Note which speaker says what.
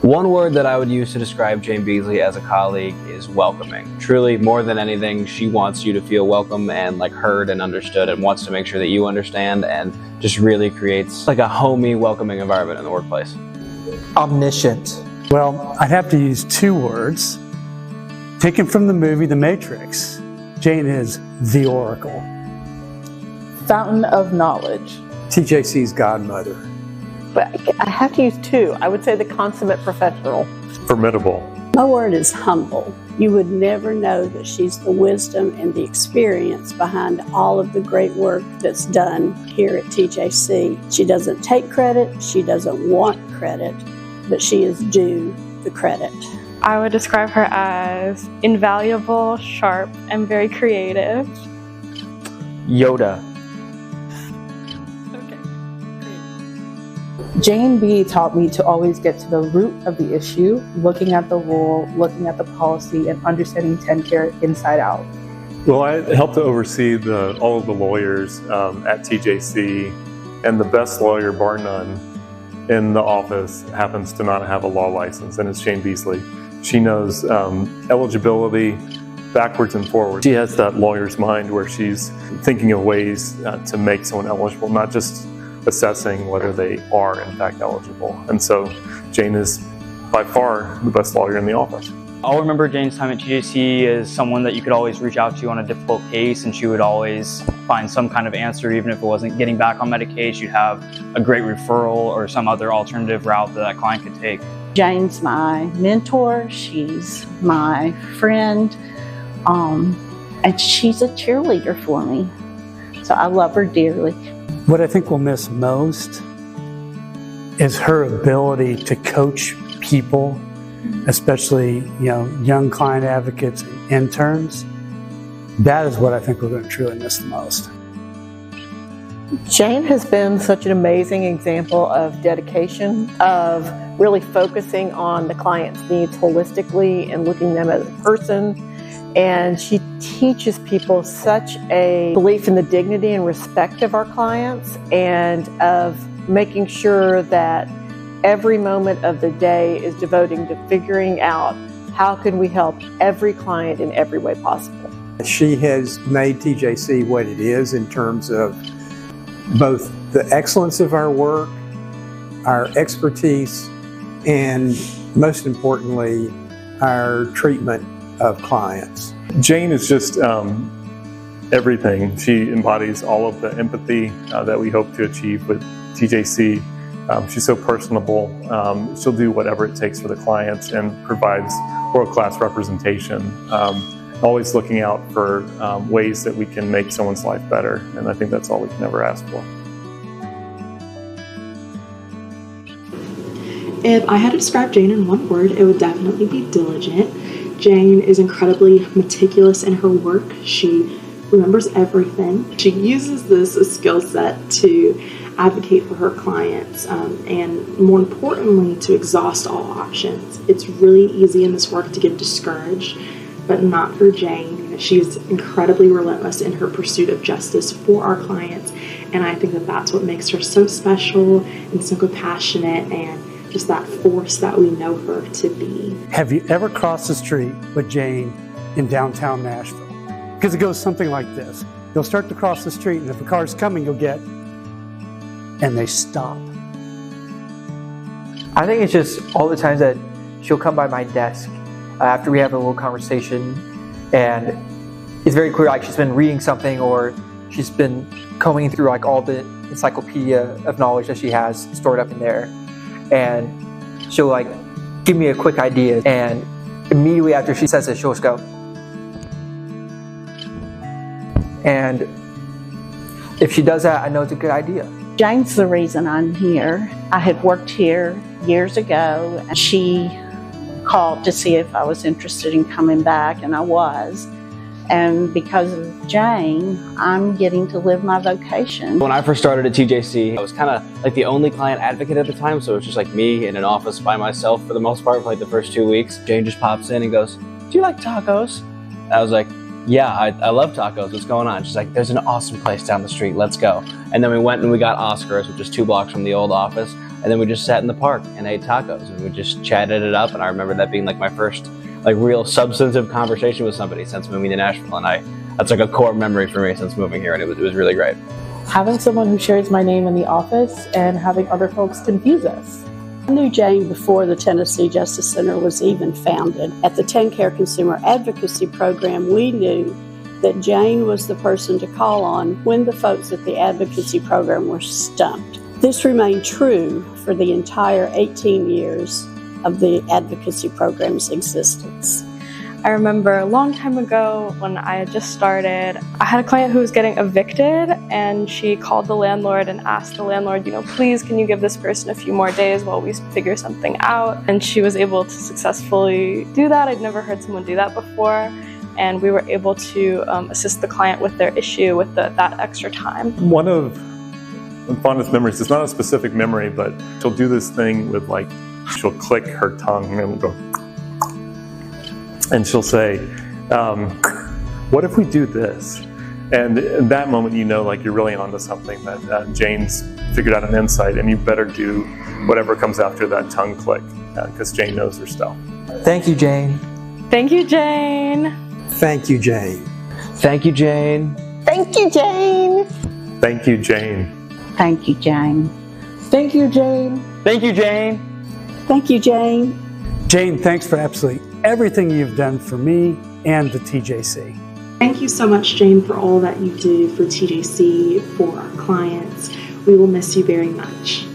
Speaker 1: One word that I would use to describe Jane Beasley as a colleague is welcoming. Truly, more than anything, she wants you to feel welcome and heard and understood, and wants to make sure that you understand, and just really creates a homey, welcoming environment in the workplace.
Speaker 2: Omniscient.
Speaker 3: Well, I'd have to use two words. Taken from the movie The Matrix, Jane is the Oracle.
Speaker 4: Fountain of knowledge.
Speaker 5: TJC's godmother.
Speaker 4: But I have to use two. I would say the consummate professional.
Speaker 6: Formidable.
Speaker 7: My word is humble. You would never know that she's the wisdom and the experience behind all of the great work that's done here at TJC. She doesn't take credit, she doesn't want credit, but she is due the credit.
Speaker 8: I would describe her as invaluable, sharp, and very creative.
Speaker 2: Yoda.
Speaker 4: Jane B taught me to always get to the root of the issue, looking at the rule, looking at the policy, and understanding 10-care inside out.
Speaker 6: Well, I helped to oversee all of the lawyers at TJC, and the best lawyer, bar none, in the office happens to not have a law license, and it's Jane Beasley. She knows eligibility backwards and forwards. She has that lawyer's mind where she's thinking of ways to make someone eligible, not just assessing whether they are in fact eligible. And so Jane is by far the best lawyer in the office.
Speaker 9: I'll remember Jane's time at TJC as someone that you could always reach out to on a difficult case, and she would always find some kind of answer. Even if it wasn't getting back on Medicaid, she'd have a great referral or some other alternative route that client could take.
Speaker 7: Jane's my mentor, she's my friend, and she's a cheerleader for me. So I love her dearly.
Speaker 3: What I think we'll miss most is her ability to coach people, especially young client advocates and interns. That is what I think we're going to truly miss the most.
Speaker 4: Jane has been such an amazing example of dedication, of really focusing on the client's needs holistically and looking at them as a person. And she teaches people such a belief in the dignity and respect of our clients, and of making sure that every moment of the day is devoting to figuring out how can we help every client in every way possible.
Speaker 5: She has made TJC what it is in terms of both the excellence of our work, our expertise, and most importantly, our treatment of clients.
Speaker 6: Jane is just everything. She embodies all of the empathy that we hope to achieve with TJC. She's so personable. She'll do whatever it takes for the clients and provides world-class representation. Always looking out for ways that we can make someone's life better, and I think that's all we can ever ask for.
Speaker 10: If I had to describe Jane in one word, it would definitely be diligent. Jane is incredibly meticulous in her work. She remembers everything. She uses this skill set to advocate for her clients and, more importantly, to exhaust all options. It's really easy in this work to get discouraged, but not for Jane. She's incredibly relentless in her pursuit of justice for our clients, and I think that that's what makes her so special and so compassionate, and just that force that we know her to be.
Speaker 3: Have you ever crossed the street with Jane in downtown Nashville? Because it goes something like this. You'll start to cross the street, and if a car's coming, you'll get, and they stop.
Speaker 2: I think it's just all the times that she'll come by my desk after we have a little conversation, and it's very clear she's been reading something, or she's been combing through all the encyclopedia of knowledge that she has stored up in there, and she'll give me a quick idea, and immediately after she says it, she'll just go. And if she does that, I know it's a good idea.
Speaker 7: Jane's the reason I'm here. I had worked here years ago, and she called to see if I was interested in coming back, and I was. And because of Jane, I'm getting to live my vocation.
Speaker 1: When I first started at TJC, I was kind of the only client advocate at the time, so it was just me in an office by myself for the most part for the first 2 weeks. Jane just pops in and goes, "Do you like tacos?" I was like, "Yeah, I love tacos. What's going on?" She's like, "There's an awesome place down the street. Let's go." And then we went and we got Oscars, which is 2 blocks from the old office. and then we just sat in the park and ate tacos, and we just chatted it up. And I remember that being like my first like real substantive conversation with somebody since moving to Nashville, and that's like a core memory for me since moving here, and it was really great.
Speaker 11: Having someone who shares my name in the office and having other folks confuse us.
Speaker 7: I knew Jane before the Tennessee Justice Center was even founded. At the TennCare Consumer Advocacy Program, we knew that Jane was the person to call on when the folks at the advocacy program were stumped. This remained true for the entire 18 years of the advocacy program's existence.
Speaker 8: I remember a long time ago when I had just started, I had a client who was getting evicted, and she called the landlord and asked the landlord, please can you give this person a few more days while we figure something out? And she was able to successfully do that. I'd never heard someone do that before. And we were able to assist the client with their issue with that extra time.
Speaker 6: One of the fondest memories, it's not a specific memory, but she'll do this thing with she'll click her tongue and go, and she'll say, what if we do this? And in that moment, you're really onto something, that Jane's figured out an insight, and you better do whatever comes after that tongue click, because Jane knows her stuff.
Speaker 2: Thank you, Jane.
Speaker 8: Thank you, Jane.
Speaker 5: Thank you, Jane.
Speaker 1: Thank you, Jane.
Speaker 4: Thank you, Jane.
Speaker 6: Thank you, Jane.
Speaker 12: Thank you, Jane.
Speaker 11: Thank you, Jane.
Speaker 9: Thank you, Jane.
Speaker 7: Thank you, Jane.
Speaker 3: Jane, thanks for absolutely everything you've done for me and the TJC.
Speaker 10: Thank you so much, Jane, for all that you do for TJC, for our clients. We will miss you very much.